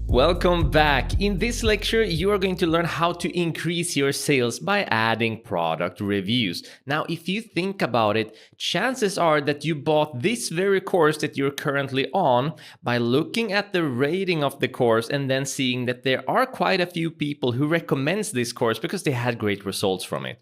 Welcome back. In this lecture, you are going to learn how to increase your sales by adding product reviews. Now, if you think about it, chances are that you bought this very course that you're currently on by looking at the rating of the course and then seeing that there are quite a few people who recommends this course because they had great results from it.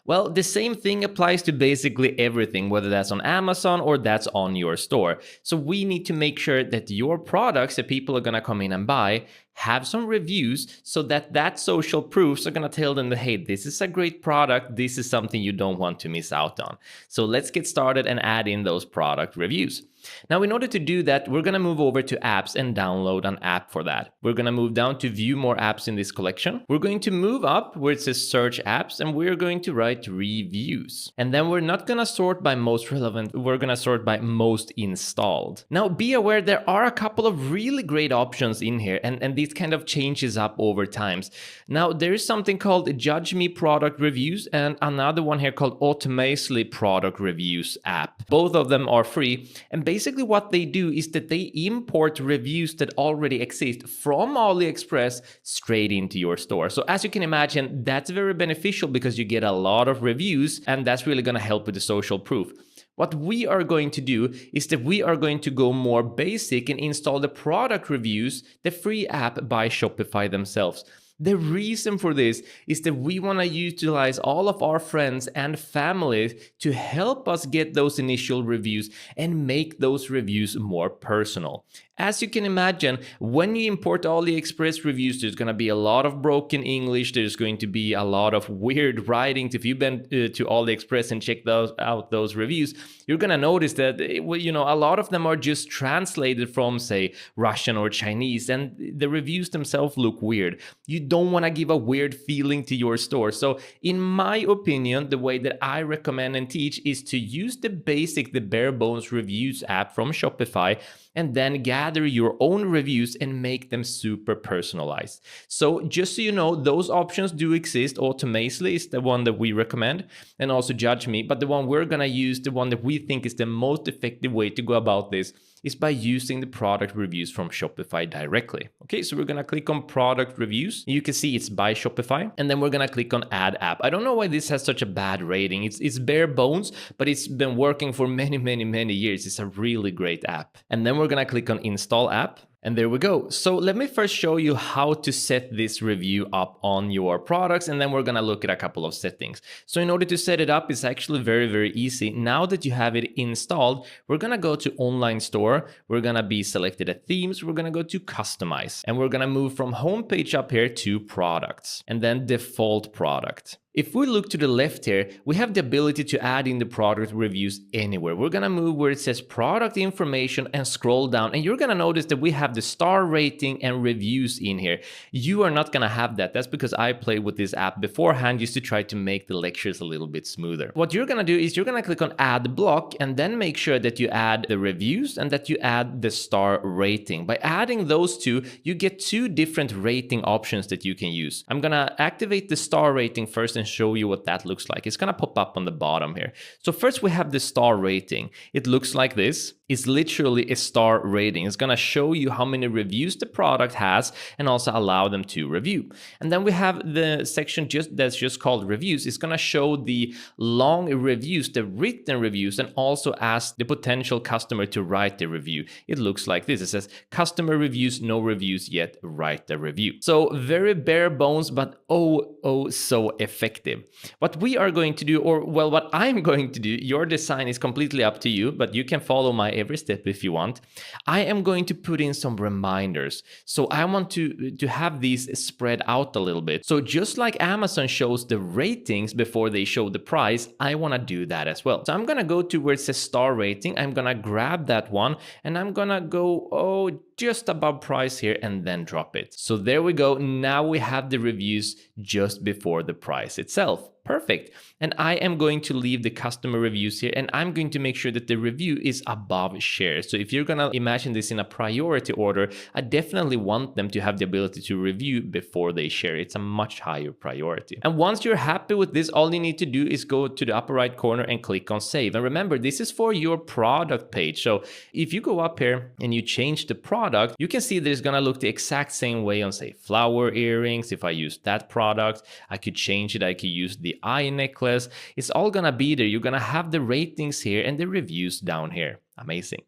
Well, the same thing applies to basically everything, whether that's on Amazon or that's on your store. So we need to make sure that your products that people are going to come in and buy have some reviews so that social proofs are going to tell them that, hey, this is a great product. This is something you don't want to miss out on. So let's get started and add in those product reviews. Now, in order to do that, we're going to move over to apps and download an app for that. We're going to move down to view more apps in this collection. We're going to move up where it says search apps, and we're going to write reviews. And then we're not going to sort by most relevant. We're going to sort by most installed. Now, be aware there are a couple of really great options in here, and these kind of changes up over times. Now, there is something called Judge Me Product Reviews and another one here called Automatically Product Reviews app. Both of them are free, and basically what they do is that they import reviews that already exist from AliExpress straight into your store. So as you can imagine, that's very beneficial because you get a lot of reviews, and that's really going to help with the social proof. What we are going to do is that we are going to go more basic and install the product reviews, the free app by Shopify themselves. The reason for this is that we want to utilize all of our friends and families to help us get those initial reviews and make those reviews more personal. As you can imagine, when you import AliExpress reviews, there's going to be a lot of broken English. There's going to be a lot of weird writings. If you've been to AliExpress and checked those reviews, you're going to notice that a lot of them are just translated from, say, Russian or Chinese, and the reviews themselves look weird. You don't want to give a weird feeling to your store. So in my opinion, the way that I recommend and teach is to use the bare bones reviews app from Shopify, and then gather your own reviews and make them super personalized. So just so you know, those options do exist. Automatically is the one that we recommend, and also Judge Me. But the one we're going to use, the one that we think is the most effective way to go about this, is by using the product reviews from Shopify directly. Okay, so we're going to click on product reviews. You can see it's by Shopify, and then we're going to click on add app. I don't know why this has such a bad rating. It's bare bones, but it's been working for many years. It's a really great app. And then we're going to click on install app. And there we go. So let me first show you how to set this review up on your products, and then we're going to look at a couple of settings. So in order to set it up, it's actually very easy. Now that you have it installed, we're going to go to online store. We're going to be selected at themes. We're going to go to customize, and we're going to move from homepage up here to products, and then default product. If we look to the left here, we have the ability to add in the product reviews anywhere. We're going to move where it says product information and scroll down, and you're going to notice that we have the star rating and reviews in here. You are not going to have that. That's because I played with this app beforehand just to try to make the lectures a little bit smoother. What you're going to do is you're going to click on add block, and then make sure that you add the reviews and that you add the star rating. By adding those two, you get two different rating options that you can use. I'm going to activate the star rating first and show you what that looks like. It's going to pop up on the bottom here. So first we have the star rating. It looks like this. It's literally a star rating. It's going to show you how many reviews the product has and also allow them to review. And then we have the section that's just called reviews. It's going to show the long reviews, the written reviews, and also ask the potential customer to write the review. It looks like this. It says customer reviews, no reviews yet, write the review. So very bare bones, but oh so effective. What we are going to do, or well, what I'm going to do, your design is completely up to you, but you can follow my every step if you want. I am going to put in some reminders. So I want to have these spread out a little bit. So just like Amazon shows the ratings before they show the price, I want to do that as well. So I'm going to go to where it says star rating. I'm going to grab that one, and I'm going to go, just above price here, and then drop it. So there we go. Now we have the reviews just before the price itself. Perfect. And I am going to leave the customer reviews here, and I'm going to make sure that the review is above share. So if you're going to imagine this in a priority order, I definitely want them to have the ability to review before they share. It's a much higher priority. And once you're happy with this, all you need to do is go to the upper right corner and click on save. And remember, this is for your product page. So if you go up here and you change the product, you can see that it's going to look the exact same way on, say, flower earrings. If I use that product, I could change it. I could use the eye necklace. It's all going to be there. You're going to have the ratings here and the reviews down here. Amazing.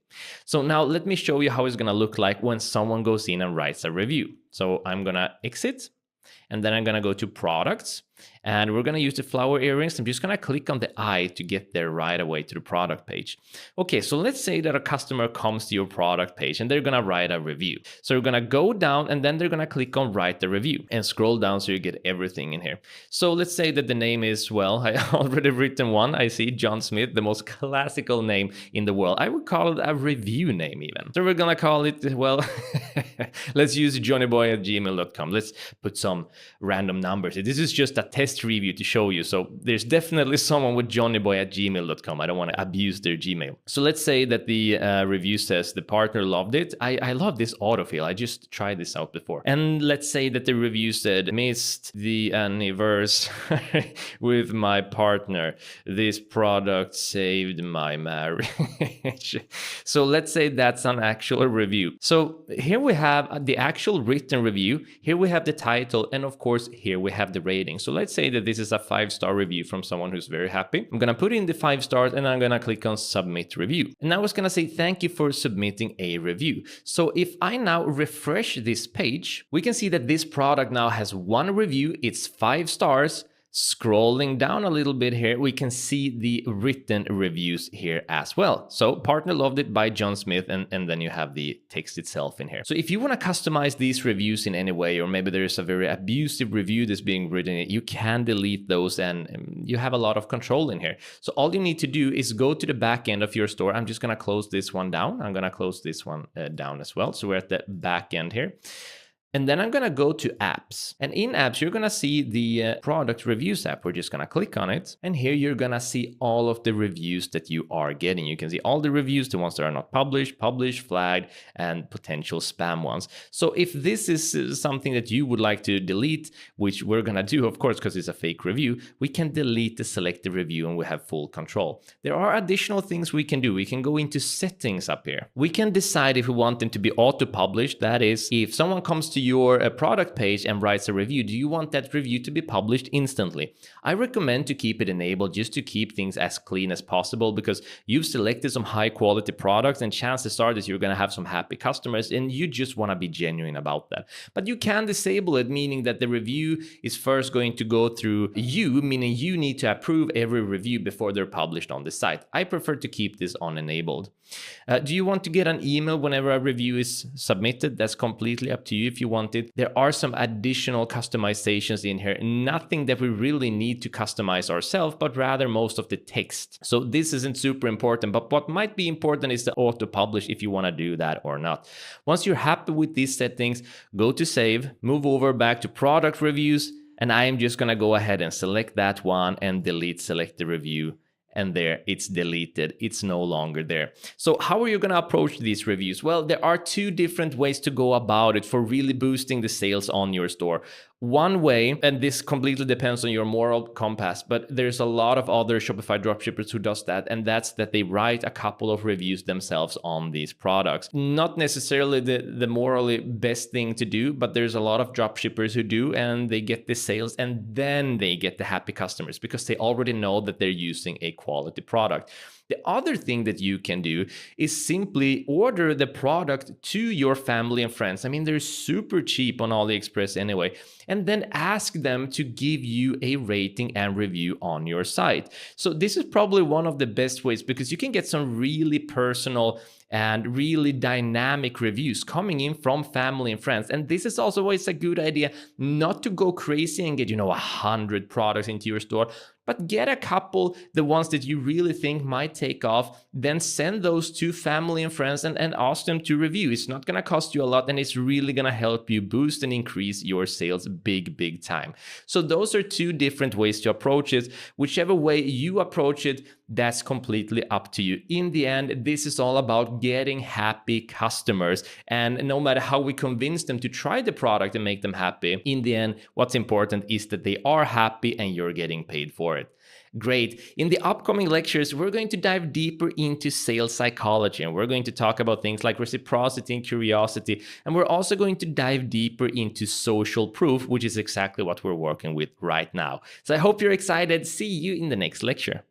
So now let me show you how it's going to look like when someone goes in and writes a review. So I'm going to exit, and then I'm going to go to products, and we're going to use the flower earrings. I'm just going to click on the eye to get there right away to the product page. Okay, so let's say that a customer comes to your product page and they're going to write a review. So you're going to go down, and then they're going to click on write the review and scroll down so you get everything in here. So let's say that the name is, well, I already written one. I see John Smith, the most classical name in the world. I would call it a review name even. So we're going to call it, well, let's use johnnyboy@gmail.com. Let's put some random numbers. This is just a test review to show you. So there's definitely someone with johnnyboy@gmail.com. I don't want to abuse their Gmail. So let's say that the review says the partner loved it. I love this autofill. I just tried this out before. And let's say that the review said, missed the anniversary with my partner. This product saved my marriage. So let's say that's an actual review. So here we have the actual written review. Here we have the title. And of course, here we have the rating. So let's say that this is a 5-star review from someone who's very happy. I'm going to put in the 5 stars, and I'm going to click on submit review. And now it's going to say, thank you for submitting a review. So if I now refresh this page, we can see that this product now has 1 review. It's 5 stars. Scrolling down a little bit here, we can see the written reviews here as well. So partner loved it by John Smith, and then you have the text itself in here. So if you want to customize these reviews in any way, or maybe there's a very abusive review that's being written, you can delete those, and you have a lot of control in here. So all you need to do is go to the back end of your store. I'm just going to close this one down. I'm going to close this one down as well. So we're at the back end here. And then I'm going to go to apps, and in apps, you're going to see the product reviews app. We're just going to click on it. And here you're going to see all of the reviews that you are getting. You can see all the reviews, the ones that are not published, flagged, and potential spam ones. So if this is something that you would like to delete, which we're going to do, of course, because it's a fake review, we can delete the selected review and we have full control. There are additional things we can do. We can go into settings up here. We can decide if we want them to be auto-published. That is, if someone comes to your product page and writes a review, do you want that review to be published instantly? I recommend to keep it enabled just to keep things as clean as possible, because you've selected some high quality products and chances are that you're going to have some happy customers and you just want to be genuine about that. But you can disable it, meaning that the review is first going to go through you, meaning you need to approve every review before they're published on the site. I prefer to keep this on enabled. Do you want to get an email whenever a review is submitted? That's completely up to you if you want it. There are some additional customizations in here. Nothing that we really need to customize ourselves, but rather most of the text. So this isn't super important, but what might be important is the auto-publish if you want to do that or not. Once you're happy with these settings, go to save, move over back to product reviews, and I am just going to go ahead and select that one and delete select the review. And there, it's deleted. It's no longer there. So how are you going to approach these reviews? Well, there are 2 different ways to go about it for really boosting the sales on your store. One way, and this completely depends on your moral compass, but there's a lot of other Shopify dropshippers who does that, and that's that they write a couple of reviews themselves on these products. Not necessarily the morally best thing to do, but there's a lot of dropshippers who do, and they get the sales, and then they get the happy customers because they already know that they're using a quality product. The other thing that you can do is simply order the product to your family and friends. I mean, they're super cheap on AliExpress anyway. And then ask them to give you a rating and review on your site. So this is probably one of the best ways because you can get some really personal and really dynamic reviews coming in from family and friends. And this is also always a good idea not to go crazy and get, 100 products into your store, but get a couple, the ones that you really think might take off, then send those to family and friends and ask them to review. It's not going to cost you a lot, and it's really going to help you boost and increase your sales big time. So those are two different ways to approach it. Whichever way you approach it, that's completely up to you. In the end, this is all about getting happy customers. And no matter how we convince them to try the product and make them happy, in the end, what's important is that they are happy and you're getting paid for it. Great. In the upcoming lectures, we're going to dive deeper into sales psychology, and we're going to talk about things like reciprocity and curiosity. And we're also going to dive deeper into social proof, which is exactly what we're working with right now. So I hope you're excited. See you in the next lecture.